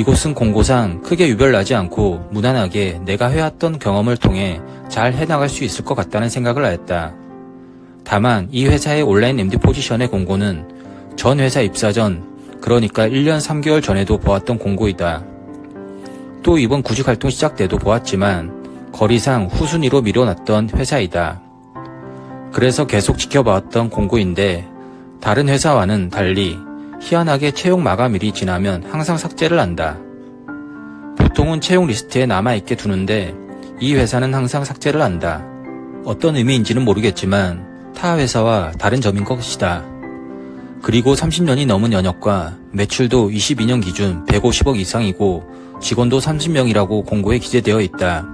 이곳은 공고상 크게 유별나지 않고 무난하게 내가 해왔던 경험을 통해 잘 해나갈 수 있을 것 같다는 생각을 하였다. 다만 이 회사의 온라인 MD 포지션의 공고는 전 회사 입사 전, 그러니까 1년 3개월 전에도 보았던 공고이다. 또 이번 구직활동 시작 때도 보았지만 거리상 후순위로 미뤄놨던 회사이다. 그래서 계속 지켜봐왔던 공고인데 다른 회사와는 달리 희한하게 채용 마감일이 지나면 항상 삭제를 한다. 보통은 채용 리스트에 남아있게 두는데 이 회사는 항상 삭제를 한다. 어떤 의미인지는 모르겠지만 타 회사와 다른 점인 것이다. 그리고 30년이 넘은 연역과 매출도 22년 기준 150억 이상이고 직원도 30명이라고 공고에 기재되어 있다.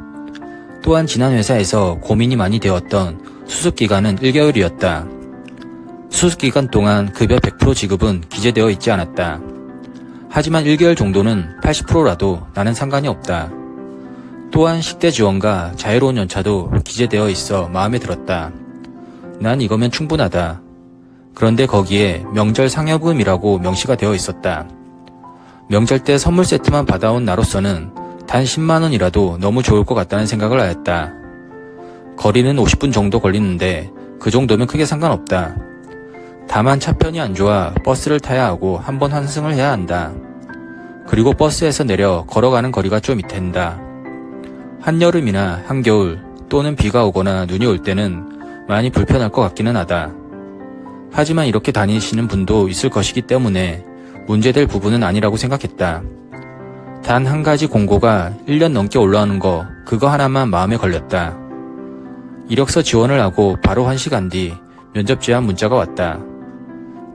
또한 지난 회사에서 고민이 많이 되었던 수습기간은 1개월이었다. 수습기간 동안 급여 100% 지급은 기재되어 있지 않았다. 하지만 1개월 정도는 80%라도 나는 상관이 없다. 또한 식대 지원과 자유로운 연차도 기재되어 있어 마음에 들었다. 난 이거면 충분하다. 그런데 거기에 명절 상여금이라고 명시가 되어 있었다. 명절 때 선물 세트만 받아온 나로서는 단 10만원이라도 너무 좋을 것 같다는 생각을 하였다. 거리는 50분 정도 걸리는데 그 정도면 크게 상관없다. 다만 차편이 안 좋아 버스를 타야 하고 한 번 환승을 해야 한다. 그리고 버스에서 내려 걸어가는 거리가 좀 있댄다. 한여름이나 한겨울 또는 비가 오거나 눈이 올 때는 많이 불편할 것 같기는 하다. 하지만 이렇게 다니시는 분도 있을 것이기 때문에 문제될 부분은 아니라고 생각했다. 단 한 가지 공고가 1년 넘게 올라오는 거 그거 하나만 마음에 걸렸다. 이력서 지원을 하고 바로 1시간 뒤 면접 제안 문자가 왔다.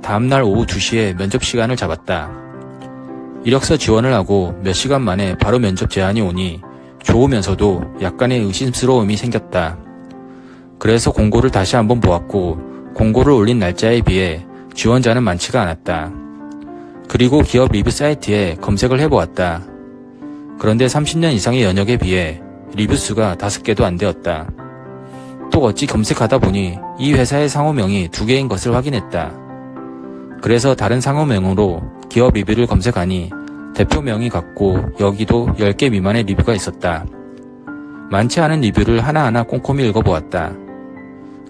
다음날 오후 2시에 면접 시간을 잡았다. 이력서 지원을 하고 몇 시간 만에 바로 면접 제안이 오니 좋으면서도 약간의 의심스러움이 생겼다. 그래서 공고를 다시 한번 보았고 공고를 올린 날짜에 비해 지원자는 많지가 않았다. 그리고 기업 리뷰 사이트에 검색을 해보았다. 그런데 30년 이상의 연역에 비해 리뷰 수가 5개도 안 되었다. 또 어찌 검색하다 보니 이 회사의 상호명이 2개인 것을 확인했다. 그래서 다른 상호명으로 기업 리뷰를 검색하니 대표명이 같고 여기도 10개 미만의 리뷰가 있었다. 많지 않은 리뷰를 하나하나 꼼꼼히 읽어보았다.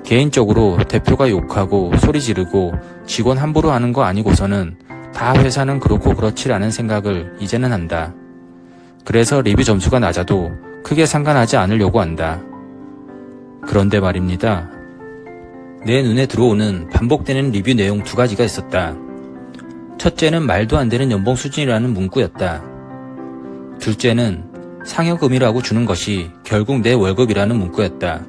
개인적으로 대표가 욕하고 소리 지르고 직원 함부로 하는 거 아니고서는 다 회사는 그렇고 그렇지라는 생각을 이제는 한다. 그래서 리뷰 점수가 낮아도 크게 상관하지 않으려고 한다. 그런데 말입니다. 내 눈에 들어오는 반복되는 리뷰 내용 2가지가 있었다. 첫째는 말도 안 되는 연봉 수준이라는 문구였다. 둘째는 상여금이라고 주는 것이 결국 내 월급이라는 문구였다.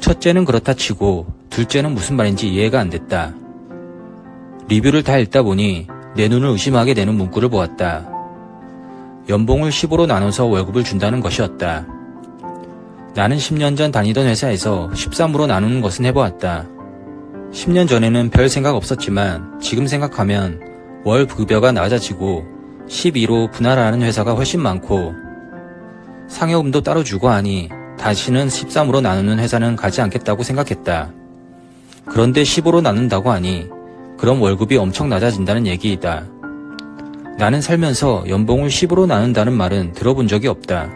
첫째는 그렇다 치고 둘째는 무슨 말인지 이해가 안 됐다. 리뷰를 다 읽다 보니 내 눈을 의심하게 되는 문구를 보았다. 연봉을 15로 나눠서 월급을 준다는 것이었다. 나는 10년 전 다니던 회사에서 13으로 나누는 것은 해보았다. 10년 전에는 별 생각 없었지만 지금 생각하면 월 급여가 낮아지고 12로 분할하는 회사가 훨씬 많고 상여금도 따로 주고 하니 다시는 13으로 나누는 회사는 가지 않겠다고 생각했다. 그런데 15로 나눈다고 하니 그럼 월급이 엄청 낮아진다는 얘기이다. 나는 살면서 연봉을 10으로 나눈다는 말은 들어본 적이 없다.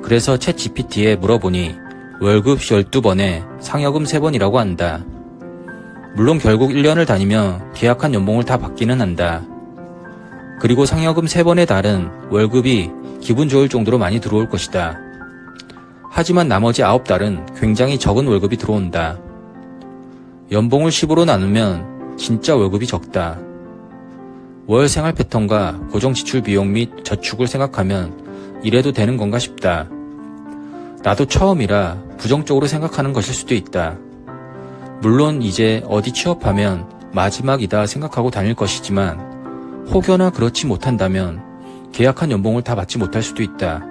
그래서 챗 GPT에 물어보니 월급 12번에 상여금 3번이라고 한다. 물론 결국 1년을 다니면 계약한 연봉을 다 받기는 한다. 그리고 상여금 3번에 달은 월급이 기분 좋을 정도로 많이 들어올 것이다. 하지만 나머지 9달은 굉장히 적은 월급이 들어온다. 연봉을 10으로 나누면 진짜 월급이 적다. 월 생활 패턴과 고정 지출 비용 및 저축을 생각하면 이래도 되는 건가 싶다. 나도 처음이라 부정적으로 생각하는 것일 수도 있다. 물론 이제 어디 취업하면 마지막이다 생각하고 다닐 것이지만 혹여나 그렇지 못한다면 계약한 연봉을 다 받지 못할 수도 있다.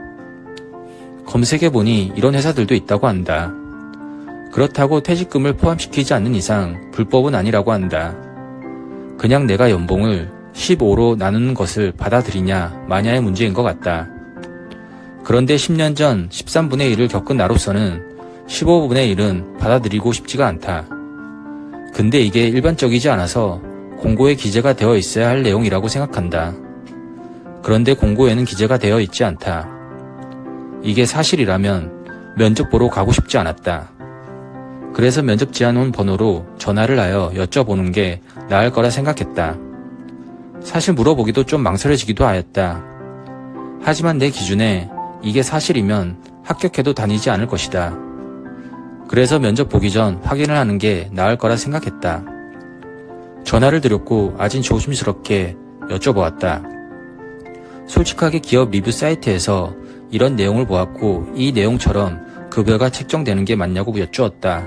검색해보니 이런 회사들도 있다고 한다. 그렇다고 퇴직금을 포함시키지 않는 이상 불법은 아니라고 한다. 그냥 내가 연봉을 15로 나누는 것을 받아들이냐 마냐의 문제인 것 같다. 그런데 10년 전 13분의 1을 겪은 나로서는 15분의 1은 받아들이고 싶지가 않다. 근데 이게 일반적이지 않아서 공고에 기재가 되어 있어야 할 내용이라고 생각한다. 그런데 공고에는 기재가 되어 있지 않다. 이게 사실이라면 면접 보러 가고 싶지 않았다. 그래서 면접 제안 온 번호로 전화를 하여 여쭤보는 게 나을 거라 생각했다. 사실 물어보기도 좀 망설여지기도 하였다. 하지만 내 기준에 이게 사실이면 합격해도 다니지 않을 것이다. 그래서 면접 보기 전 확인을 하는 게 나을 거라 생각했다. 전화를 드렸고 아진 조심스럽게 여쭤보았다. 솔직하게 기업 리뷰 사이트에서 이런 내용을 보았고 이 내용처럼 급여가 책정되는 게 맞냐고 여쭈었다.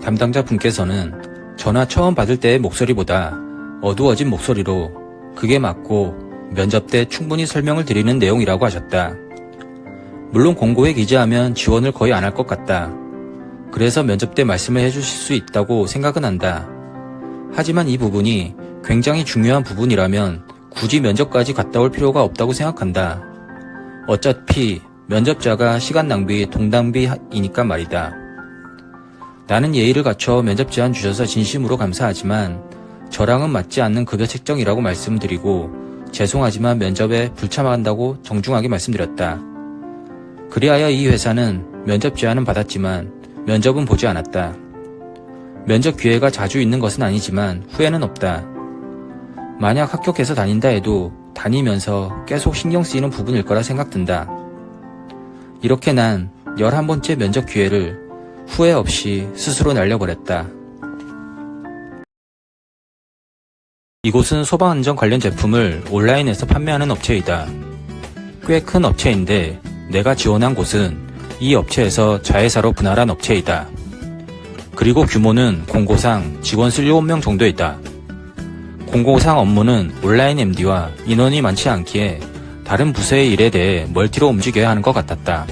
담당자 분께서는 전화 처음 받을 때의 목소리보다 어두워진 목소리로 그게 맞고 면접 때 충분히 설명을 드리는 내용이라고 하셨다. 물론 공고에 기재하면 지원을 거의 안 할 것 같다. 그래서 면접 때 말씀을 해주실 수 있다고 생각은 한다. 하지만 이 부분이 굉장히 중요한 부분이라면 굳이 면접까지 갔다 올 필요가 없다고 생각한다. 어차피 면접자가 시간 낭비, 돈 낭비이니까 말이다. 나는 예의를 갖춰 면접 제안 주셔서 진심으로 감사하지만 저랑은 맞지 않는 급여 책정이라고 말씀드리고 죄송하지만 면접에 불참한다고 정중하게 말씀드렸다. 그리하여 이 회사는 면접 제안은 받았지만 면접은 보지 않았다. 면접 기회가 자주 있는 것은 아니지만 후회는 없다. 만약 합격해서 다닌다 해도 다니면서 계속 신경 쓰이는 부분일 거라 생각든다. 이렇게 난 11번째 면접 기회를 후회 없이 스스로 날려버렸다. 이곳은 소방안전 관련 제품을 온라인에서 판매하는 업체이다. 꽤 큰 업체인데 내가 지원한 곳은 이 업체에서 자회사로 분할한 업체이다. 그리고 규모는 공고상 직원 수 7명 정도이다. 공고상 업무는 온라인 MD와 인원이 많지 않기에 다른 부서의 일에 대해 멀티로 움직여야 하는 것 같았다.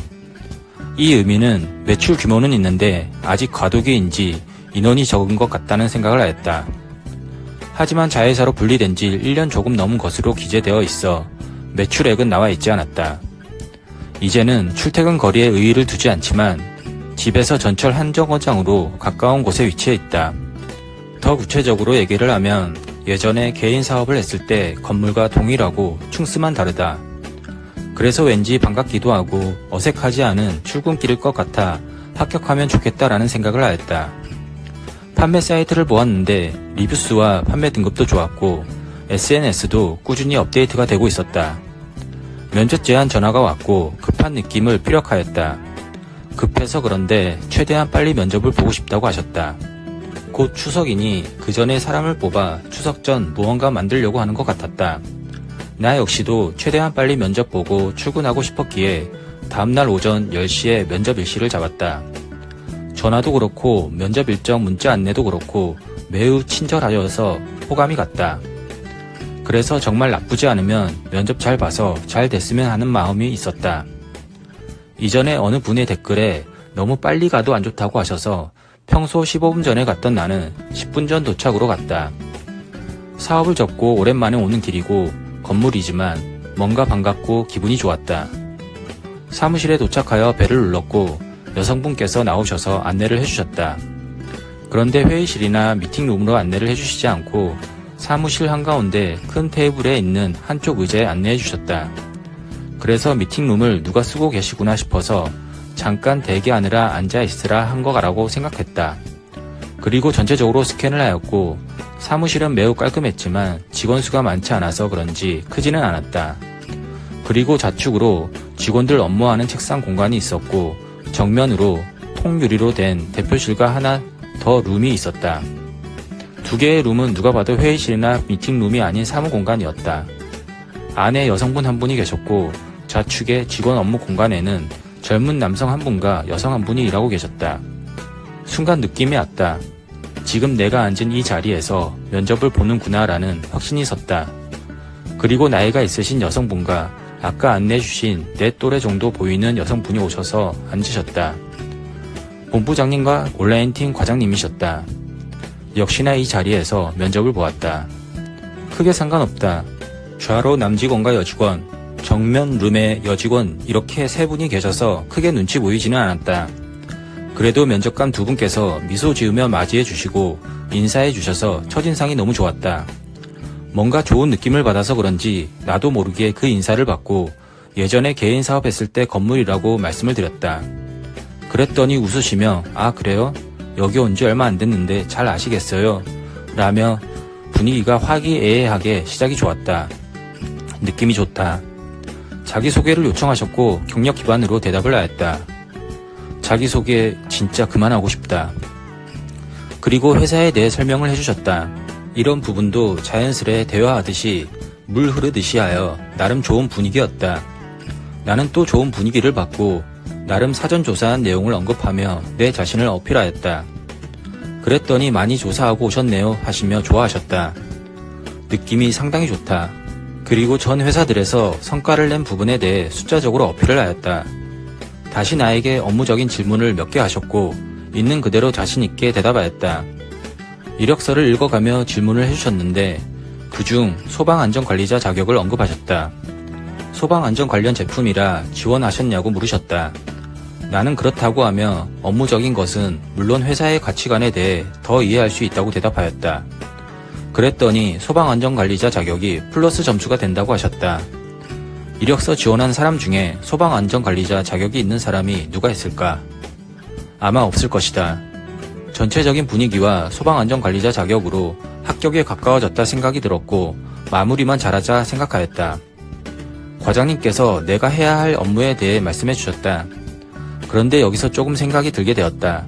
이 의미는 매출 규모는 있는데 아직 과도기인지 인원이 적은 것 같다는 생각을 하였다. 하지만 자회사로 분리된 지 1년 조금 넘은 것으로 기재되어 있어 매출액은 나와 있지 않았다. 이제는 출퇴근 거리에 의의를 두지 않지만 집에서 전철 한 정거장으로 가까운 곳에 위치해 있다. 더 구체적으로 얘기를 하면 예전에 개인 사업을 했을 때 건물과 동일하고 층수만 다르다. 그래서 왠지 반갑기도 하고 어색하지 않은 출근길일 것 같아 합격하면 좋겠다라는 생각을 하였다. 판매 사이트를 보았는데 리뷰수와 판매 등급도 좋았고 SNS도 꾸준히 업데이트가 되고 있었다. 면접 제안 전화가 왔고 급한 느낌을 피력하였다. 급해서 그런데 최대한 빨리 면접을 보고 싶다고 하셨다. 곧 추석이니 그 전에 사람을 뽑아 추석 전 무언가 만들려고 하는 것 같았다. 나 역시도 최대한 빨리 면접 보고 출근하고 싶었기에 다음날 오전 10시에 면접 일시를 잡았다. 전화도 그렇고 면접 일정 문자 안내도 그렇고 매우 친절하여서 호감이 갔다. 그래서 정말 나쁘지 않으면 면접 잘 봐서 잘 됐으면 하는 마음이 있었다. 이전에 어느 분의 댓글에 너무 빨리 가도 안 좋다고 하셔서 평소 15분 전에 갔던 나는 10분 전 도착으로 갔다. 사업을 접고 오랜만에 오는 길이고 건물이지만 뭔가 반갑고 기분이 좋았다. 사무실에 도착하여 벨을 눌렀고 여성분께서 나오셔서 안내를 해주셨다. 그런데 회의실이나 미팅룸으로 안내를 해주시지 않고 사무실 한가운데 큰 테이블에 있는 한쪽 의자에 안내해 주셨다. 그래서 미팅룸을 누가 쓰고 계시구나 싶어서 잠깐 대기하느라 앉아있으라 한 거라고 생각했다. 그리고 전체적으로 스캔을 하였고 사무실은 매우 깔끔했지만 직원 수가 많지 않아서 그런지 크지는 않았다. 그리고 좌측으로 직원들 업무하는 책상 공간이 있었고 정면으로 통유리로 된 대표실과 하나 더 룸이 있었다. 두 개의 룸은 누가 봐도 회의실이나 미팅룸이 아닌 사무공간이었다. 안에 여성분 한 분이 계셨고 좌측의 직원 업무 공간에는 젊은 남성 한 분과 여성 한 분이 일하고 계셨다. 순간 느낌이 왔다. 지금 내가 앉은 이 자리에서 면접을 보는구나 라는 확신이 섰다. 그리고 나이가 있으신 여성분과 아까 안내해주신 내 또래 정도 보이는 여성분이 오셔서 앉으셨다. 본부장님과 온라인팀 과장님이셨다. 역시나 이 자리에서 면접을 보았다. 크게 상관없다. 좌로 남직원과 여직원, 정면 룸에 여직원 이렇게 세 분이 계셔서 크게 눈치 보이지는 않았다. 그래도 면접관 두 분께서 미소 지으며 맞이해 주시고 인사해 주셔서 첫인상이 너무 좋았다. 뭔가 좋은 느낌을 받아서 그런지 나도 모르게 그 인사를 받고 예전에 개인 사업했을 때 건물이라고 말씀을 드렸다. 그랬더니 웃으시며 아 그래요? 여기 온 지 얼마 안 됐는데 잘 아시겠어요? 라며 분위기가 화기애애하게 시작이 좋았다. 느낌이 좋다. 자기소개를 요청하셨고 경력 기반으로 대답을 하였다. 자기소개 진짜 그만하고 싶다. 그리고 회사에 대해 설명을 해주셨다. 이런 부분도 자연스레 대화하듯이 물 흐르듯이 하여 나름 좋은 분위기였다. 나는 또 좋은 분위기를 받고 나름 사전 조사한 내용을 언급하며 내 자신을 어필하였다. 그랬더니 많이 조사하고 오셨네요 하시며 좋아하셨다. 느낌이 상당히 좋다. 그리고 전 회사들에서 성과를 낸 부분에 대해 숫자적으로 어필을 하였다. 다시 나에게 업무적인 질문을 몇 개 하셨고 있는 그대로 자신있게 대답하였다. 이력서를 읽어가며 질문을 해주셨는데 그중 소방안전관리자 자격을 언급하셨다. 소방안전 관련 제품이라 지원하셨냐고 물으셨다. 나는 그렇다고 하며 업무적인 것은 물론 회사의 가치관에 대해 더 이해할 수 있다고 대답하였다. 그랬더니 소방안전관리자 자격이 플러스 점수가 된다고 하셨다. 이력서 지원한 사람 중에 소방안전관리자 자격이 있는 사람이 누가 있을까? 아마 없을 것이다. 전체적인 분위기와 소방안전관리자 자격으로 합격에 가까워졌다 생각이 들었고 마무리만 잘하자 생각하였다. 과장님께서 내가 해야 할 업무에 대해 말씀해 주셨다. 그런데 여기서 조금 생각이 들게 되었다.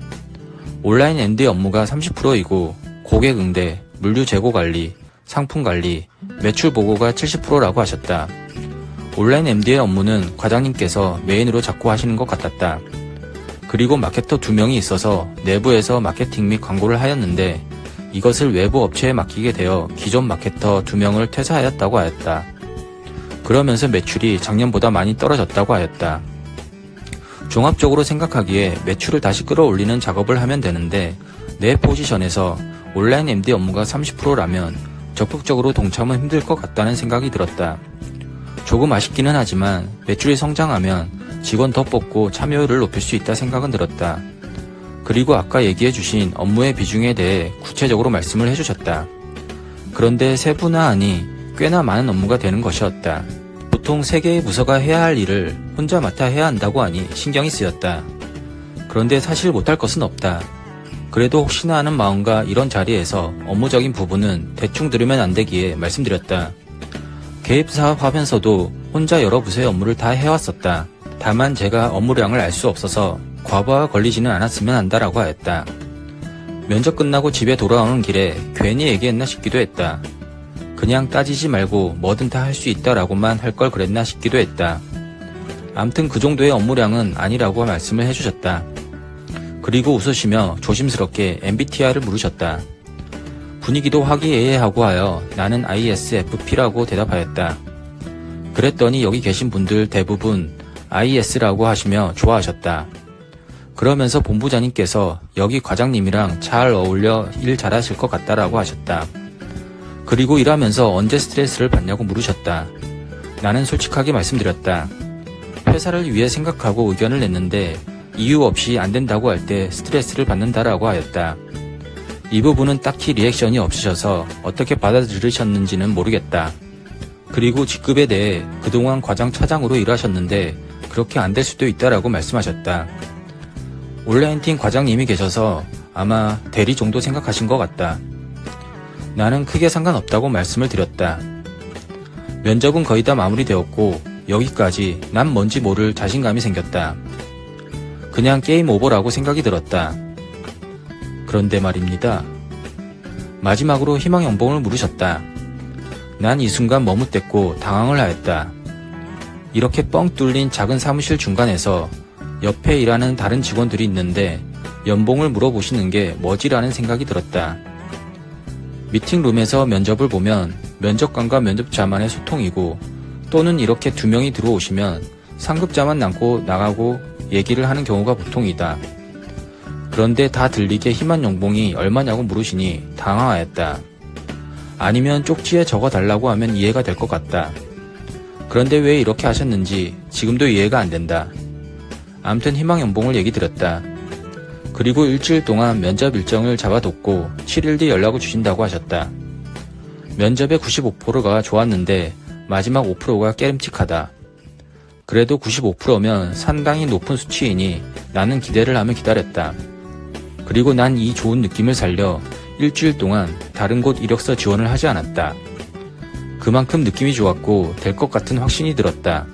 온라인 MD 업무가 30%이고 고객 응대, 물류 재고 관리, 상품 관리, 매출 보고가 70%라고 하셨다. 온라인 MD의 업무는 과장님께서 메인으로 잡고 하시는 것 같았다. 그리고 마케터 2명이 있어서 내부에서 마케팅 및 광고를 하였는데 이것을 외부 업체에 맡기게 되어 기존 마케터 2명을 퇴사하였다고 하였다. 그러면서 매출이 작년보다 많이 떨어졌다고 하였다. 종합적으로 생각하기에 매출을 다시 끌어올리는 작업을 하면 되는데 내 포지션에서 온라인 MD 업무가 30%라면 적극적으로 동참은 힘들 것 같다는 생각이 들었다. 조금 아쉽기는 하지만 매출이 성장하면 직원 더 뽑고 참여율을 높일 수 있다 생각은 들었다. 그리고 아까 얘기해주신 업무의 비중에 대해 구체적으로 말씀을 해주셨다. 그런데 세분화하니 꽤나 많은 업무가 되는 것이었다. 보통 3개의 부서가 해야 할 일을 혼자 맡아 해야 한다고 하니 신경이 쓰였다. 그런데 사실 못할 것은 없다. 그래도 혹시나 하는 마음과 이런 자리에서 업무적인 부분은 대충 들으면 안 되기에 말씀드렸다. 개입사업 하면서도 혼자 여러 부서의 업무를 다 해왔었다. 다만 제가 업무량을 알 수 없어서 과부하 걸리지는 않았으면 한다라고 하였다. 면접 끝나고 집에 돌아오는 길에 괜히 얘기했나 싶기도 했다. 그냥 따지지 말고 뭐든 다 할 수 있다라고만 할 걸 그랬나 싶기도 했다. 암튼 그 정도의 업무량은 아니라고 말씀을 해주셨다. 그리고 웃으시며 조심스럽게 MBTI를 물으셨다. 분위기도 화기애애하고 하여 나는 ISFP라고 대답하였다. 그랬더니 여기 계신 분들 대부분 IS라고 하시며 좋아하셨다. 그러면서 본부장님께서 여기 과장님이랑 잘 어울려 일 잘하실 것 같다라고 하셨다. 그리고 일하면서 언제 스트레스를 받냐고 물으셨다. 나는 솔직하게 말씀드렸다. 회사를 위해 생각하고 의견을 냈는데 이유 없이 안 된다고 할 때 스트레스를 받는다라고 하였다. 이 부분은 딱히 리액션이 없으셔서 어떻게 받아들이셨는지는 모르겠다. 그리고 직급에 대해 그동안 과장 차장으로 일하셨는데 그렇게 안 될 수도 있다라고 말씀하셨다. 온라인팀 과장님이 계셔서 아마 대리 정도 생각하신 것 같다. 나는 크게 상관없다고 말씀을 드렸다. 면접은 거의 다 마무리되었고 여기까지 난 뭔지 모를 자신감이 생겼다. 그냥 게임 오버라고 생각이 들었다. 그런데 말입니다. 마지막으로 희망 연봉을 물으셨다. 난 이 순간 머뭇댔고 당황을 하였다. 이렇게 뻥 뚫린 작은 사무실 중간에서 옆에 일하는 다른 직원들이 있는데 연봉을 물어보시는 게 뭐지라는 생각이 들었다. 미팅룸에서 면접을 보면 면접관과 면접자만의 소통이고 또는 이렇게 2명이 들어오시면 상급자만 남고 나가고 얘기를 하는 경우가 보통이다. 그런데 다 들리게 희망 연봉이 얼마냐고 물으시니 당황하였다. 아니면 쪽지에 적어달라고 하면 이해가 될 것 같다. 그런데 왜 이렇게 하셨는지 지금도 이해가 안 된다. 암튼 희망 연봉을 얘기 드렸다. 그리고 일주일 동안 면접 일정을 잡아뒀고 7일 뒤 연락을 주신다고 하셨다. 면접의 95%가 좋았는데 마지막 5%가 깨름칙하다. 그래도 95%면 상당히 높은 수치이니 나는 기대를 하며 기다렸다. 그리고 난 이 좋은 느낌을 살려 일주일 동안 다른 곳 이력서 지원을 하지 않았다. 그만큼 느낌이 좋았고 될 것 같은 확신이 들었다.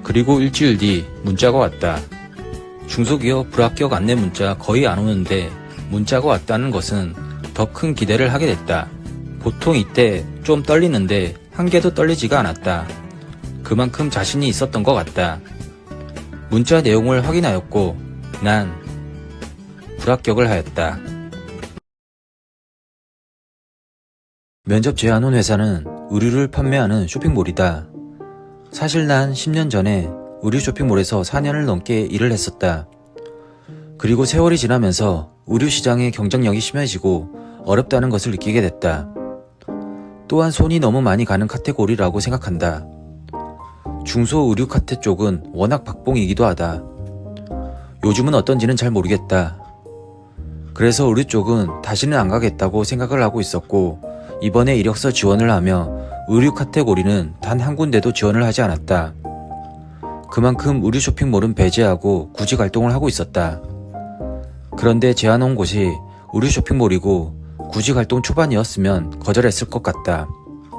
그리고 일주일 뒤 문자가 왔다. 중소기업 불합격 안내 문자 거의 안 오는데 문자가 왔다는 것은 더 큰 기대를 하게 됐다. 보통 이때 좀 떨리는데 한 개도 떨리지가 않았다. 그만큼 자신이 있었던 것 같다. 문자 내용을 확인하였고 난 불합격을 하였다. 면접 제안 온 회사는 의류를 판매하는 쇼핑몰이다. 사실 난 10년 전에 의류 쇼핑몰에서 4년을 넘게 일을 했었다. 그리고 세월이 지나면서 의류 시장의 경쟁력이 심해지고 어렵다는 것을 느끼게 됐다. 또한 손이 너무 많이 가는 카테고리라고 생각한다. 중소 의류 카테 쪽은 워낙 박봉이기도 하다. 요즘은 어떤지는 잘 모르겠다. 그래서 의류 쪽은 다시는 안 가겠다고 생각을 하고 있었고 이번에 이력서 지원을 하며 의류 카테고리는 단 한 군데도 지원을 하지 않았다. 그만큼 의류 쇼핑몰은 배제하고 구직 활동을 하고 있었다. 그런데 제안 온 곳이 의류 쇼핑몰이고 구직 활동 초반이었으면 거절했을 것 같다.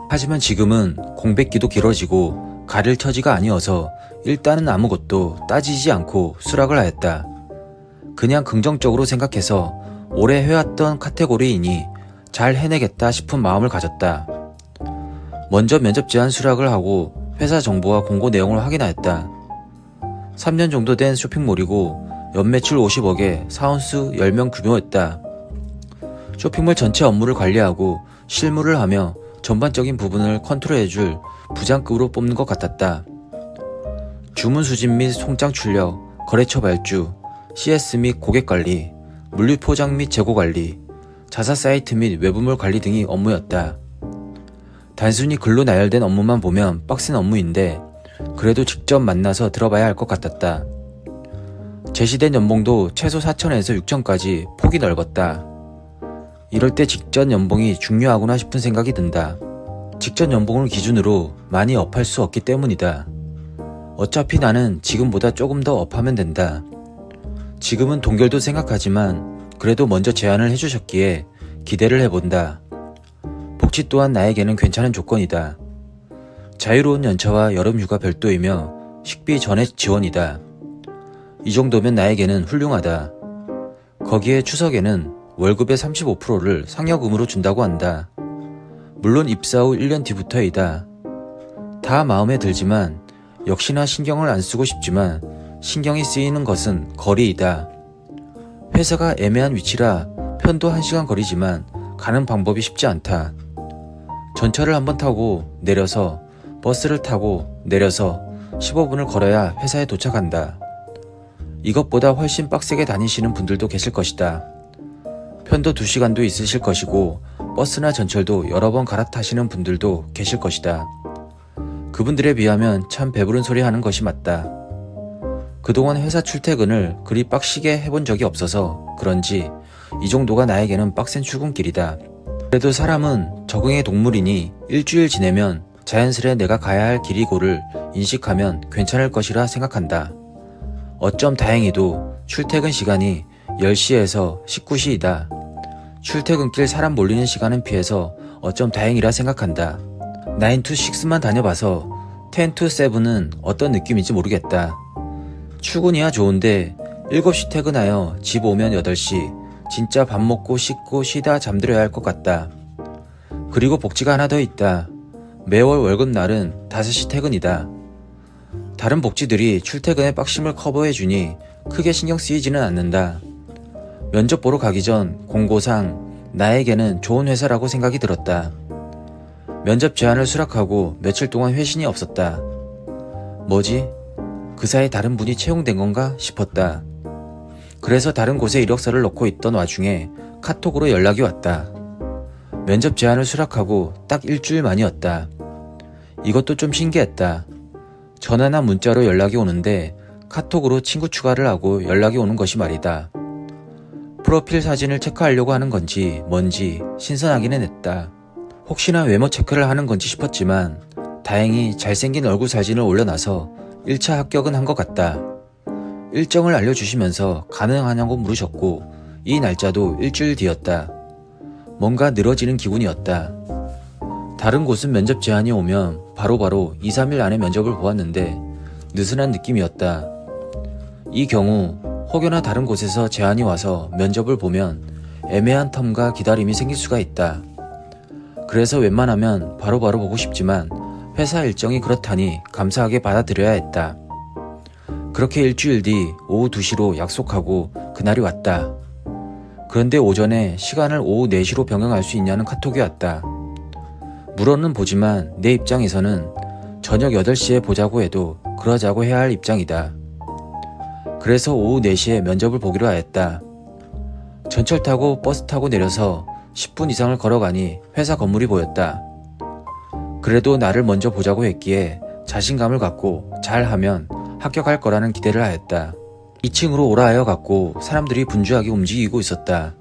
하지만 지금은 공백기도 길어지고 가릴 처지가 아니어서 일단은 아무것도 따지지 않고 수락을 하였다. 그냥 긍정적으로 생각해서 오래 해왔던 카테고리이니 잘 해내겠다 싶은 마음을 가졌다. 먼저 면접 제안 수락을 하고 회사 정보와 공고 내용을 확인하였다. 3년 정도 된 쇼핑몰이고 연매출 50억에 사원수 10명 규모였다. 쇼핑몰 전체 업무를 관리하고 실무를 하며 전반적인 부분을 컨트롤해줄 부장급으로 뽑는 것 같았다. 주문 수집 및 송장 출력, 거래처 발주, CS 및 고객관리, 물류 포장 및 재고 관리, 자사 사이트 및 외부물 관리 등이 업무였다. 단순히 글로 나열된 업무만 보면 빡센 업무인데 그래도 직접 만나서 들어봐야 할 것 같았다. 제시된 연봉도 최소 4천에서 6천까지 폭이 넓었다. 이럴 때 직전 연봉이 중요하구나 싶은 생각이 든다. 직전 연봉을 기준으로 많이 업할 수 없기 때문이다. 어차피 나는 지금보다 조금 더 업하면 된다. 지금은 동결도 생각하지만 그래도 먼저 제안을 해주셨기에 기대를 해본다. 복지 또한 나에게는 괜찮은 조건이다. 자유로운 연차와 여름휴가 별도이며 식비 전액 지원이다. 이 정도면 나에게는 훌륭하다. 거기에 추석에는 월급의 35%를 상여금으로 준다고 한다. 물론 입사 후 1년 뒤부터이다. 다 마음에 들지만 역시나 신경을 안 쓰고 싶지만 신경이 쓰이는 것은 거리이다. 회사가 애매한 위치라 편도 1시간 거리지만 가는 방법이 쉽지 않다. 전철을 한번 타고 내려서 버스를 타고 내려서 15분을 걸어야 회사에 도착한다. 이것보다 훨씬 빡세게 다니시는 분들도 계실 것이다. 편도 2시간도 있으실 것이고 버스나 전철도 여러 번 갈아타시는 분들도 계실 것이다. 그분들에 비하면 참 배부른 소리 하는 것이 맞다. 그동안 회사 출퇴근을 그리 빡시게 해본 적이 없어서 그런지 이 정도가 나에게는 빡센 출근길이다. 그래도 사람은 적응의 동물이니 일주일 지내면 자연스레 내가 가야 할 길이고를 인식하면 괜찮을 것이라 생각한다. 어쩜 다행히도 출퇴근 시간이 10시에서 19시이다. 출퇴근길 사람 몰리는 시간은 피해서 어쩜 다행이라 생각한다. 9 to 6만 다녀봐서 10 to 7은 어떤 느낌인지 모르겠다. 출근이야 좋은데 7시 퇴근하여 집 오면 8시, 진짜 밥 먹고 씻고 쉬다 잠들어야 할 것 같다. 그리고 복지가 하나 더 있다. 매월 월급날은 5시 퇴근이다. 다른 복지들이 출퇴근의 빡심을 커버해주니 크게 신경 쓰이지는 않는다. 면접 보러 가기 전 공고상 나에게는 좋은 회사라고 생각이 들었다. 면접 제안을 수락하고 며칠 동안 회신이 없었다. 뭐지? 그 사이 다른 분이 채용된 건가 싶었다. 그래서 다른 곳에 이력서를 넣고 있던 와중에 카톡으로 연락이 왔다. 면접 제안을 수락하고 딱 일주일 만이었다. 이것도 좀 신기했다. 전화나 문자로 연락이 오는데 카톡으로 친구 추가를 하고 연락이 오는 것이 말이다. 프로필 사진을 체크하려고 하는 건지 뭔지 신선하기는 했다. 혹시나 외모 체크를 하는 건지 싶었지만 다행히 잘생긴 얼굴 사진을 올려놔서 1차 합격은 한 것 같다. 일정을 알려주시면서 가능하냐고 물으셨고 이 날짜도 일주일 뒤였다. 뭔가 늘어지는 기분이었다. 다른 곳은 면접 제안이 오면 바로바로 2, 3일 안에 면접을 보았는데 느슨한 느낌이었다. 이 경우 혹여나 다른 곳에서 제안이 와서 면접을 보면 애매한 텀과 기다림이 생길 수가 있다. 그래서 웬만하면 바로바로 보고 싶지만 회사 일정이 그렇다니 감사하게 받아들여야 했다. 그렇게 일주일 뒤 오후 2시로 약속하고 그날이 왔다. 그런데 오전에 시간을 오후 4시로 변경할 수 있냐는 카톡이 왔다. 물어는 보지만 내 입장에서는 저녁 8시에 보자고 해도 그러자고 해야 할 입장이다. 그래서 오후 4시에 면접을 보기로 하였다. 전철 타고 버스 타고 내려서 10분 이상을 걸어가니 회사 건물이 보였다. 그래도 나를 먼저 보자고 했기에 자신감을 갖고 잘하면 합격할 거라는 기대를 하였다. 2층으로 오라 하여 갔고 사람들이 분주하게 움직이고 있었다.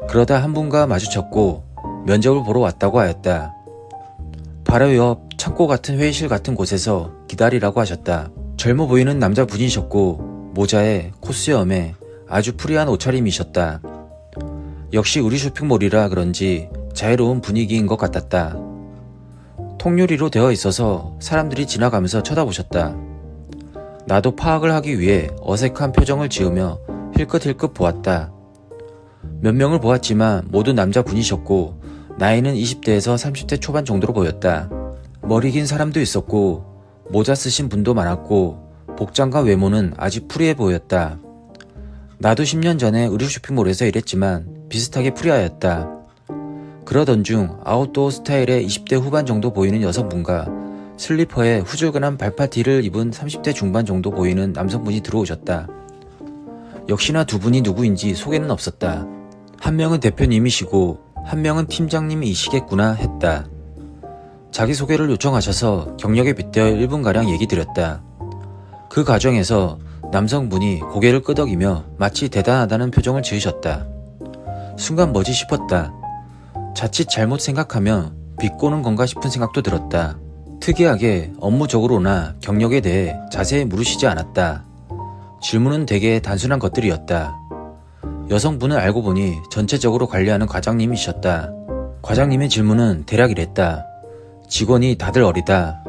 그러다 한 분과 마주쳤고 면접을 보러 왔다고 하였다. 바로 옆 창고 같은 회의실 같은 곳에서 기다리라고 하셨다. 젊어 보이는 남자분이셨고 모자에 코수염에 아주 프리한 옷차림이셨다. 역시 우리 쇼핑몰이라 그런지 자유로운 분위기인 것 같았다. 통유리로 되어 있어서 사람들이 지나가면서 쳐다보셨다. 나도 파악을 하기 위해 어색한 표정을 지으며 힐끗힐끗 보았다. 몇 명을 보았지만 모두 남자분이셨고 나이는 20대에서 30대 초반 정도로 보였다. 머리 긴 사람도 있었고 모자 쓰신 분도 많았고 복장과 외모는 아주 프리해 보였다. 나도 10년 전에 의류 쇼핑몰에서 일했지만 비슷하게 프리하였다. 그러던 중 아웃도어 스타일의 20대 후반 정도 보이는 여성분과 슬리퍼에 후줄근한 발파티를 입은 30대 중반 정도 보이는 남성분이 들어오셨다. 역시나 두 분이 누구인지 소개는 없었다. 한 명은 대표님이시고 한 명은 팀장님이시겠구나 했다. 자기소개를 요청하셔서 경력에 빗대어 1분가량 얘기 드렸다. 그 과정에서 남성분이 고개를 끄덕이며 마치 대단하다는 표정을 지으셨다. 순간 뭐지 싶었다. 자칫 잘못 생각하며 비꼬는 건가 싶은 생각도 들었다. 특이하게 업무적으로나 경력에 대해 자세히 물으시지 않았다. 질문은 되게 단순한 것들이었다. 여성분을 알고 보니 전체적으로 관리하는 과장님이셨다. 과장님의 질문은 대략 이랬다. 직원이 다들 어리다.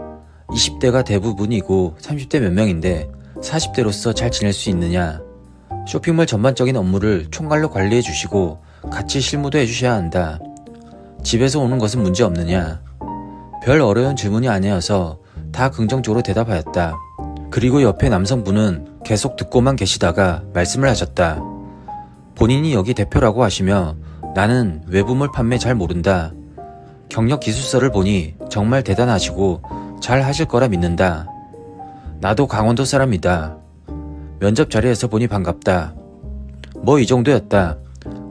20대가 대부분이고 30대 몇 명인데 40대로서 잘 지낼 수 있느냐. 쇼핑몰 전반적인 업무를 총괄로 관리해 주시고 같이 실무도 해주셔야 한다. 집에서 오는 것은 문제 없느냐. 별 어려운 질문이 아니어서 다 긍정적으로 대답하였다. 그리고 옆에 남성분은 계속 듣고만 계시다가 말씀을 하셨다. 본인이 여기 대표라고 하시며 나는 외부물 판매 잘 모른다. 경력 기술서를 보니 정말 대단하시고 잘 하실 거라 믿는다. 나도 강원도 사람이다. 면접 자리에서 보니 반갑다. 뭐 이 정도였다.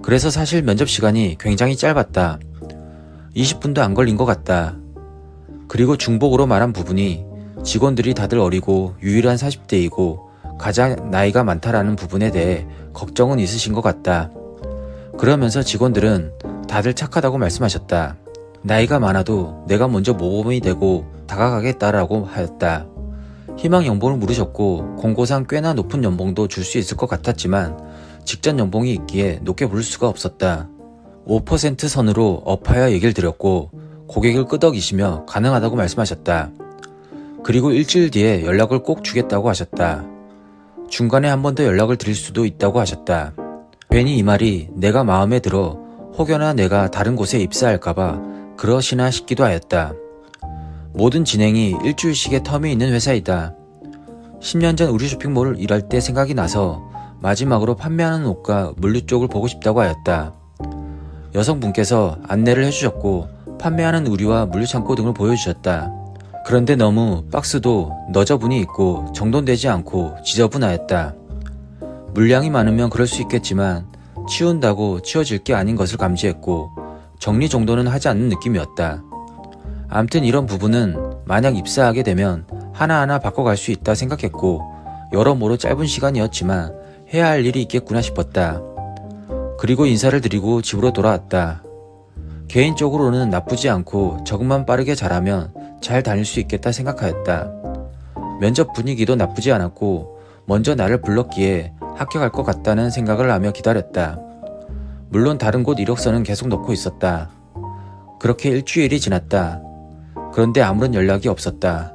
그래서 사실 면접 시간이 굉장히 짧았다. 20분도 안 걸린 것 같다. 그리고 중복으로 말한 부분이 직원들이 다들 어리고 유일한 40대이고 가장 나이가 많다라는 부분에 대해 걱정은 있으신 것 같다. 그러면서 직원들은 다들 착하다고 말씀하셨다. 나이가 많아도 내가 먼저 모범이 되고 다가가겠다라고 하였다. 희망 연봉을 물으셨고 공고상 꽤나 높은 연봉도 줄 수 있을 것 같았지만 직전 연봉이 있기에 높게 부를 수가 없었다. 5% 선으로 업하여 얘기를 드렸고 고객을 끄덕이시며 가능하다고 말씀하셨다. 그리고 일주일 뒤에 연락을 꼭 주겠다고 하셨다. 중간에 한 번 더 연락을 드릴 수도 있다고 하셨다. 괜히 이 말이 내가 마음에 들어 혹여나 내가 다른 곳에 입사할까봐 그러시나 싶기도 하였다. 모든 진행이 일주일씩의 텀이 있는 회사이다. 10년 전 의류 쇼핑몰을 일할 때 생각이 나서 마지막으로 판매하는 옷과 물류 쪽을 보고 싶다고 하였다. 여성분께서 안내를 해주셨고 판매하는 의류와 물류창고 등을 보여주셨다. 그런데 너무 박스도 너저분이 있고 정돈되지 않고 지저분하였다. 물량이 많으면 그럴 수 있겠지만 치운다고 치워질 게 아닌 것을 감지했고 정리정돈은 하지 않는 느낌이었다. 암튼 이런 부분은 만약 입사하게 되면 하나하나 바꿔갈 수 있다 생각했고 여러모로 짧은 시간이었지만 해야 할 일이 있겠구나 싶었다. 그리고 인사를 드리고 집으로 돌아왔다. 개인적으로는 나쁘지 않고 적응만 빠르게 잘하면 잘 다닐 수 있겠다 생각하였다. 면접 분위기도 나쁘지 않았고 먼저 나를 불렀기에 합격할 것 같다는 생각을 하며 기다렸다. 물론 다른 곳 이력서는 계속 넣고 있었다. 그렇게 일주일이 지났다. 그런데 아무런 연락이 없었다.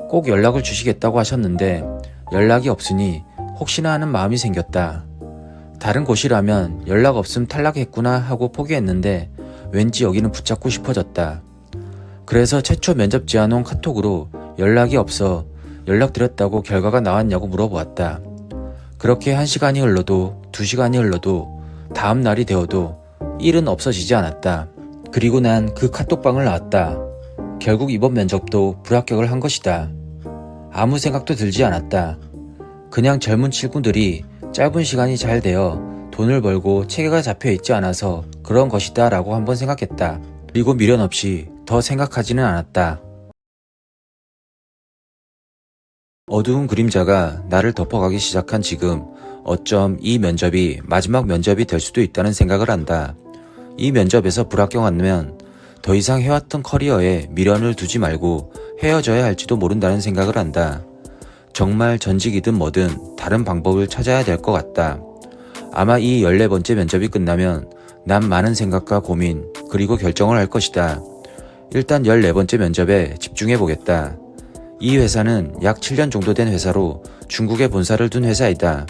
꼭 연락을 주시겠다고 하셨는데 연락이 없으니 혹시나 하는 마음이 생겼다. 다른 곳이라면 연락 없음 탈락했구나 하고 포기했는데 왠지 여기는 붙잡고 싶어졌다. 그래서 최초 면접 제안 온 카톡으로 연락이 없어 연락드렸다고 결과가 나왔냐고 물어보았다. 그렇게 1시간이 흘러도 2시간이 흘러도 다음 날이 되어도 일은 없어지지 않았다. 그리고 난 그 카톡방을 나왔다. 결국 이번 면접도 불합격을 한 것이다. 아무 생각도 들지 않았다. 그냥 젊은 친구들이 짧은 시간이 잘 되어 돈을 벌고 체계가 잡혀 있지 않아서 그런 것이다 라고 한번 생각했다. 그리고 미련 없이 더 생각하지는 않았다. 어두운 그림자가 나를 덮어가기 시작한 지금 어쩜 이 면접이 마지막 면접이 될 수도 있다는 생각을 한다. 이 면접에서 불합격하면 더 이상 해왔던 커리어에 미련을 두지 말고 헤어져야 할지도 모른다는 생각을 한다. 정말 전직이든 뭐든 다른 방법을 찾아야 될 것 같다. 아마 이 14번째 면접이 끝나면 난 많은 생각과 고민 그리고 결정을 할 것이다. 일단 14번째 면접에 집중해보겠다. 이 회사는 약 7년 정도 된 회사로 중국에 본사를 둔 회사이다.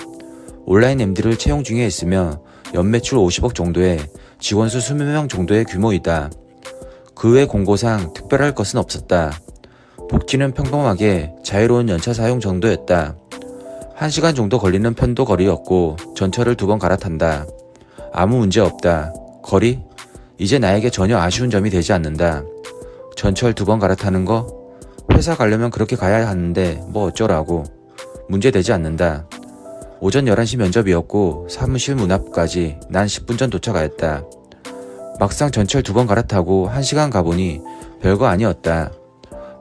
온라인 MD를 채용 중에 있으며 연매출 50억 정도에 직원수 20명 정도의 규모이다. 그 외 공고상 특별할 것은 없었다. 복지는 평범하게 자유로운 연차 사용 정도였다. 1시간 정도 걸리는 편도 거리였고 전철을 2번 갈아탄다. 아무 문제 없다. 거리? 이제 나에게 전혀 아쉬운 점이 되지 않는다. 전철 2번 갈아타는 거? 회사 가려면 그렇게 가야 하는데 뭐 어쩌라고. 문제되지 않는다. 오전 11시 면접이었고 사무실 문 앞까지 난 10분 전 도착하였다. 막상 전철 2번 갈아타고 1시간 가보니 별거 아니었다.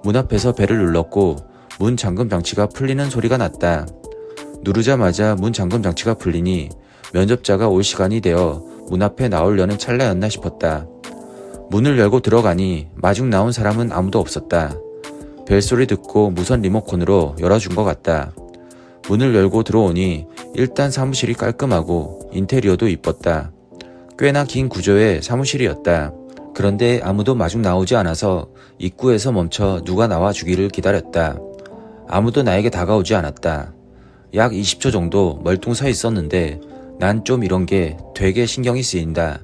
문 앞에서 벨을 눌렀고 문 잠금 장치가 풀리는 소리가 났다. 누르자마자 문 잠금 장치가 풀리니 면접자가 올 시간이 되어 문 앞에 나오려는 찰나였나 싶었다. 문을 열고 들어가니 마중 나온 사람은 아무도 없었다. 벨소리 듣고 무선 리모컨으로 열어준 것 같다. 문을 열고 들어오니 일단 사무실이 깔끔하고 인테리어도 이뻤다. 꽤나 긴 구조의 사무실이었다. 그런데 아무도 마중 나오지 않아서 입구에서 멈춰 누가 나와주기를 기다렸다. 아무도 나에게 다가오지 않았다. 약 20초 정도 멀뚱 서 있었는데 난 좀 이런 게 되게 신경이 쓰인다.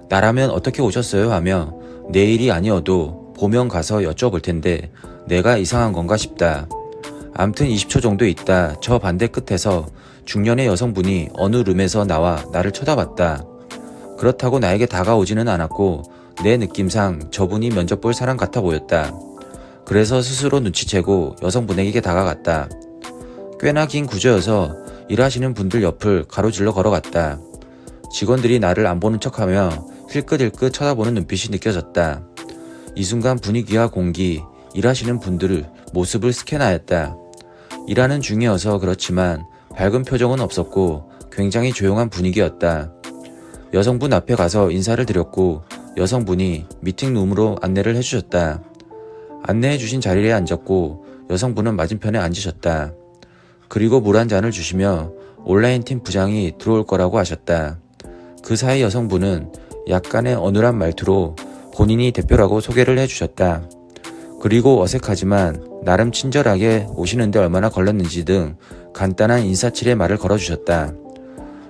나라면 어떻게 오셨어요 하며 내일이 아니어도 보면 가서 여쭤볼 텐데 내가 이상한 건가 싶다. 암튼 20초 정도 있다 저 반대 끝에서 중년의 여성분이 어느 룸에서 나와 나를 쳐다봤다. 그렇다고 나에게 다가오지는 않았고 내 느낌상 저분이 면접 볼 사람 같아 보였다. 그래서 스스로 눈치채고 여성분에게 다가갔다. 꽤나 긴 구조여서 일하시는 분들 옆을 가로질러 걸어갔다. 직원들이 나를 안 보는 척하며 힐끗힐끗 쳐다보는 눈빛이 느껴졌다. 이 순간 분위기와 공기, 일하시는 분들 모습을 스캔하였다. 일하는 중이어서 그렇지만 밝은 표정은 없었고 굉장히 조용한 분위기였다. 여성분 앞에 가서 인사를 드렸고 여성분이 미팅룸으로 안내를 해주셨다. 안내해주신 자리에 앉았고 여성분은 맞은편에 앉으셨다. 그리고 물 한 잔을 주시며 온라인팀 부장이 들어올 거라고 하셨다. 그 사이 여성분은 약간의 어눌한 말투로 본인이 대표라고 소개를 해주셨다. 그리고 어색하지만 나름 친절하게 오시는데 얼마나 걸렸는지 등 간단한 인사치레 말을 걸어주셨다.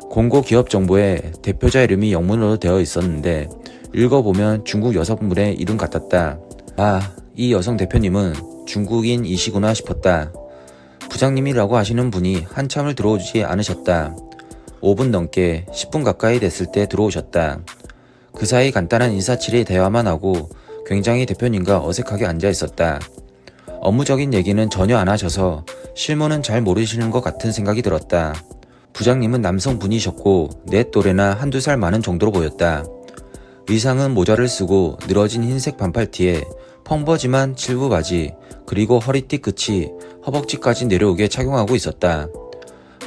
공고 기업 정보에 대표자 이름이 영문으로 되어 있었는데 읽어보면 중국 여성분의 이름 같았다. 아, 이 여성 대표님은 중국인이시구나 싶었다. 부장님이라고 하시는 분이 한참을 들어오지 않으셨다. 5분 넘게 10분 가까이 됐을 때 들어오셨다. 그 사이 간단한 인사치레 대화만 하고 굉장히 대표님과 어색하게 앉아 있었다. 업무적인 얘기는 전혀 안 하셔서 실무는 잘 모르시는 것 같은 생각이 들었다. 부장님은 남성분이셨고 내 또래나 한두 살 많은 정도로 보였다. 의상은 모자를 쓰고 늘어진 흰색 반팔티에 펑버짐한 칠부 바지 그리고 허리띠 끝이 허벅지까지 내려오게 착용하고 있었다.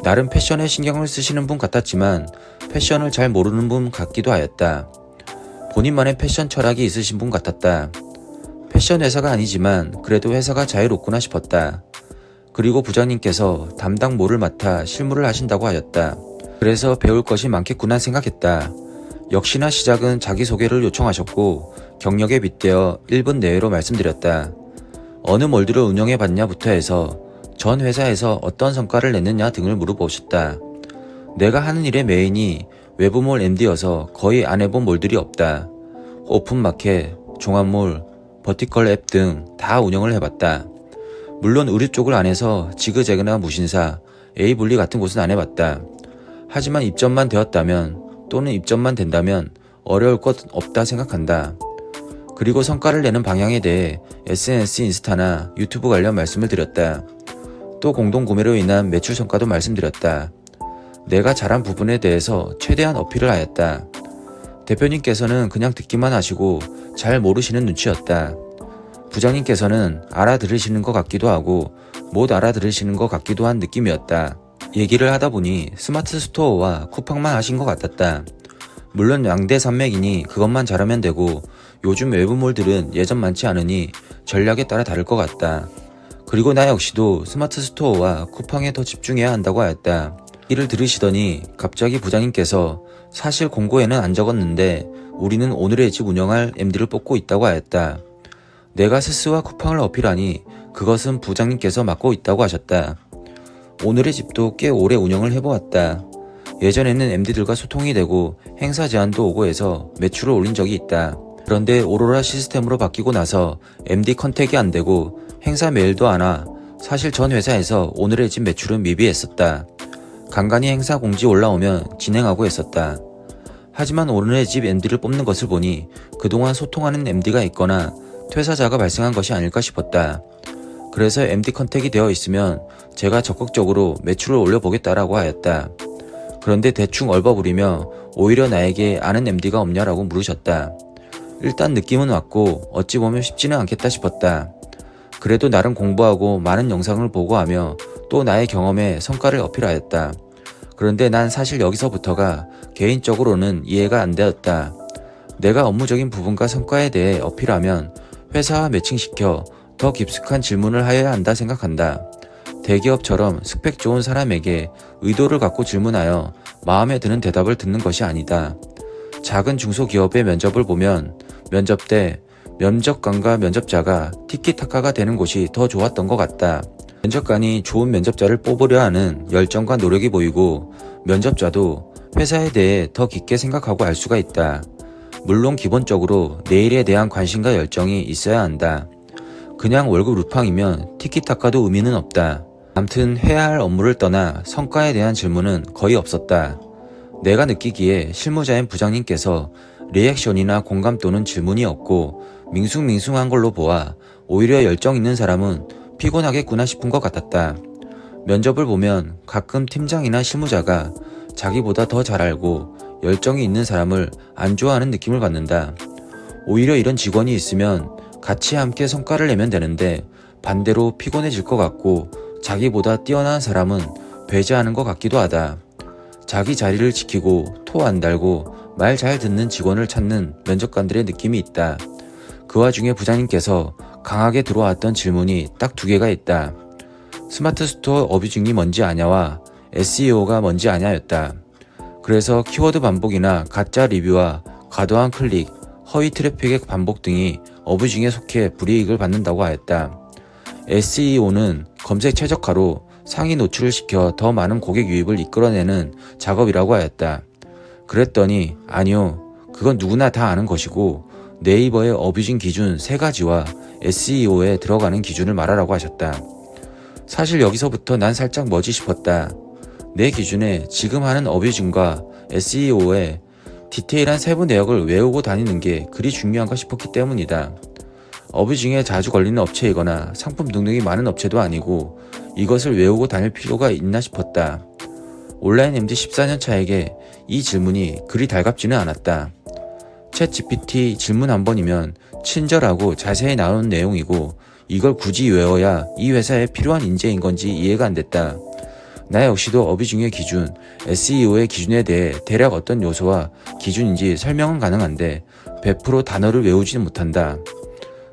나름 패션에 신경을 쓰시는 분 같았지만 패션을 잘 모르는 분 같기도 하였다. 본인만의 패션 철학이 있으신 분 같았다. 패션 회사가 아니지만 그래도 회사가 자유롭구나 싶었다. 그리고 부장님께서 담당 모를 맡아 실무를 하신다고 하였다. 그래서 배울 것이 많겠구나 생각했다. 역시나 시작은 자기소개를 요청하셨고 경력에 빗대어 1분 내외로 말씀드렸다. 어느 몰드를 운영해봤냐부터 해서 전 회사에서 어떤 성과를 냈느냐 등을 물어보셨다. 내가 하는 일의 메인이 외부몰 MD여서 거의 안 해본 몰들이 없다. 오픈마켓, 종합몰, 버티컬 앱 등 다 운영을 해봤다. 물론 의류 쪽을 안 해서 지그재그나 무신사, 에이블리 같은 곳은 안 해봤다. 하지만 입점만 되었다면 또는 입점만 된다면 어려울 것 없다 생각한다. 그리고 성과를 내는 방향에 대해 SNS 인스타나 유튜브 관련 말씀을 드렸다. 또 공동구매로 인한 매출 성과도 말씀드렸다. 내가 잘한 부분에 대해서 최대한 어필을 하였다. 대표님께서는 그냥 듣기만 하시고 잘 모르시는 눈치였다. 부장님께서는 알아들으시는 것 같기도 하고 못 알아들으시는 것 같기도 한 느낌이었다. 얘기를 하다 보니 스마트 스토어와 쿠팡만 하신 것 같았다. 물론 양대 산맥이니 그것만 잘하면 되고 요즘 외부몰들은 예전만치 않으니 전략에 따라 다를 것 같다. 그리고 나 역시도 스마트 스토어와 쿠팡에 더 집중해야 한다고 하였다. 이를 들으시더니 갑자기 부장님께서 사실 공고에는 안 적었는데 우리는 오늘의 집 운영할 MD를 뽑고 있다고 하였다. 내가 스스와 쿠팡을 어필하니 그것은 부장님께서 맡고 있다고 하셨다. 오늘의 집도 꽤 오래 운영을 해보았다. 예전에는 MD들과 소통이 되고 행사 제안도 오고 해서 매출을 올린 적이 있다. 그런데 오로라 시스템으로 바뀌고 나서 MD 컨택이 안 되고 행사 메일도 안 와. 사실 전 회사에서 오늘의 집 매출은 미비했었다. 간간히 행사 공지 올라오면 진행하고 했었다. 하지만 오늘의 집 MD를 뽑는 것을 보니 그동안 소통하는 MD가 있거나 퇴사자가 발생한 것이 아닐까 싶었다. 그래서 MD 컨택이 되어 있으면 제가 적극적으로 매출을 올려보겠다라고 하였다. 그런데 대충 얼버무리며 오히려 나에게 아는 MD가 없냐라고 물으셨다. 일단 느낌은 왔고 어찌 보면 쉽지는 않겠다 싶었다. 그래도 나름 공부하고 많은 영상을 보고 하며 또 나의 경험에 성과를 어필하였다. 그런데 난 사실 여기서부터가 개인적으로는 이해가 안 되었다. 내가 업무적인 부분과 성과에 대해 어필하면 회사와 매칭시켜 더 깊숙한 질문을 하여야 한다 생각한다. 대기업처럼 스펙 좋은 사람에게 의도를 갖고 질문하여 마음에 드는 대답을 듣는 것이 아니다. 작은 중소기업의 면접을 보면 면접 때 면접관과 면접자가 티키타카가 되는 곳이 더 좋았던 것 같다. 면접관이 좋은 면접자를 뽑으려 하는 열정과 노력이 보이고 면접자도 회사에 대해 더 깊게 생각하고 알 수가 있다. 물론 기본적으로 내 일에 대한 관심과 열정이 있어야 한다. 그냥 월급 루팡이면 티키타카도 의미는 없다. 암튼 해야 할 업무를 떠나 성과에 대한 질문은 거의 없었다. 내가 느끼기에 실무자인 부장님께서 리액션이나 공감 또는 질문이 없고 밍숭밍숭한 걸로 보아 오히려 열정 있는 사람은 피곤하겠구나 싶은 것 같았다. 면접을 보면 가끔 팀장이나 실무자가 자기보다 더 잘 알고 열정이 있는 사람을 안 좋아하는 느낌을 받는다. 오히려 이런 직원이 있으면 같이 함께 성과를 내면 되는데 반대로 피곤해질 것 같고 자기보다 뛰어난 사람은 배제하는 것 같기도 하다. 자기 자리를 지키고 토 안 달고 말 잘 듣는 직원을 찾는 면접관들의 느낌이 있다. 그 와중에 부장님께서 강하게 들어왔던 질문이 딱 2개가 있다. 스마트 스토어 어뷰징이 뭔지 아냐와 SEO가 뭔지 아냐였다. 그래서 키워드 반복이나 가짜 리뷰와 과도한 클릭, 허위 트래픽의 반복 등이 어뷰징에 속해 불이익을 받는다고 하였다. SEO는 검색 최적화로 상위 노출을 시켜 더 많은 고객 유입을 이끌어내는 작업이라고 하였다. 그랬더니 아니요, 그건 누구나 다 아는 것이고 네이버의 어뷰징 기준 3가지와 SEO에 들어가는 기준을 말하라고 하셨다. 사실 여기서부터 난 살짝 뭐지 싶었다. 내 기준에 지금 하는 어뷰징과 SEO의 디테일한 세부 내역을 외우고 다니는 게 그리 중요한가 싶었기 때문이다. 어뷰징에 자주 걸리는 업체이거나 상품 등록이 많은 업체도 아니고 이것을 외우고 다닐 필요가 있나 싶었다. 온라인 MD 14년 차에게 이 질문이 그리 달갑지는 않았다. 챗 GPT 질문 한 번이면 친절하고 자세히 나오는 내용이고 이걸 굳이 외워야 이 회사에 필요한 인재인 건지 이해가 안 됐다. 나 역시도 어뷰징의 기준, SEO의 기준에 대해 대략 어떤 요소와 기준인지 설명은 가능한데 100% 단어를 외우지는 못한다.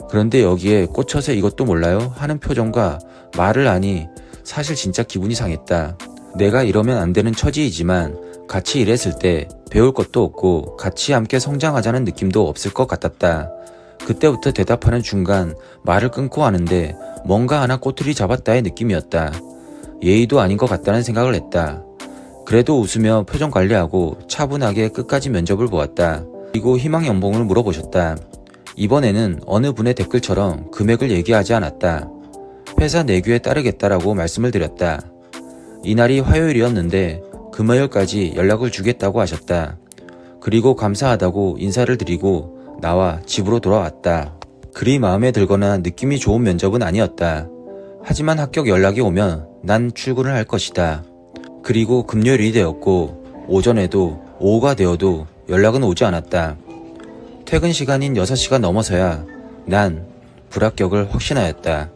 그런데 여기에 꽂혀서 이것도 몰라요? 하는 표정과 말을 하니 사실 진짜 기분이 상했다. 내가 이러면 안 되는 처지이지만 같이 일했을 때 배울 것도 없고 같이 함께 성장하자는 느낌도 없을 것 같았다. 그때부터 대답하는 중간 말을 끊고 하는데 뭔가 하나 꼬투리 잡았다의 느낌이었다. 예의도 아닌 것 같다는 생각을 했다. 그래도 웃으며 표정 관리하고 차분하게 끝까지 면접을 보았다. 그리고 희망 연봉을 물어보셨다. 이번에는 어느 분의 댓글처럼 금액을 얘기하지 않았다. 회사 내규에 따르겠다라고 말씀을 드렸다. 이날이 화요일이었는데 금요일까지 연락을 주겠다고 하셨다. 그리고 감사하다고 인사를 드리고 나와 집으로 돌아왔다. 그리 마음에 들거나 느낌이 좋은 면접은 아니었다. 하지만 합격 연락이 오면 난 출근을 할 것이다. 그리고 금요일이 되었고 오전에도 오후가 되어도 연락은 오지 않았다. 퇴근 시간인 6시가 넘어서야 난 불합격을 확신하였다.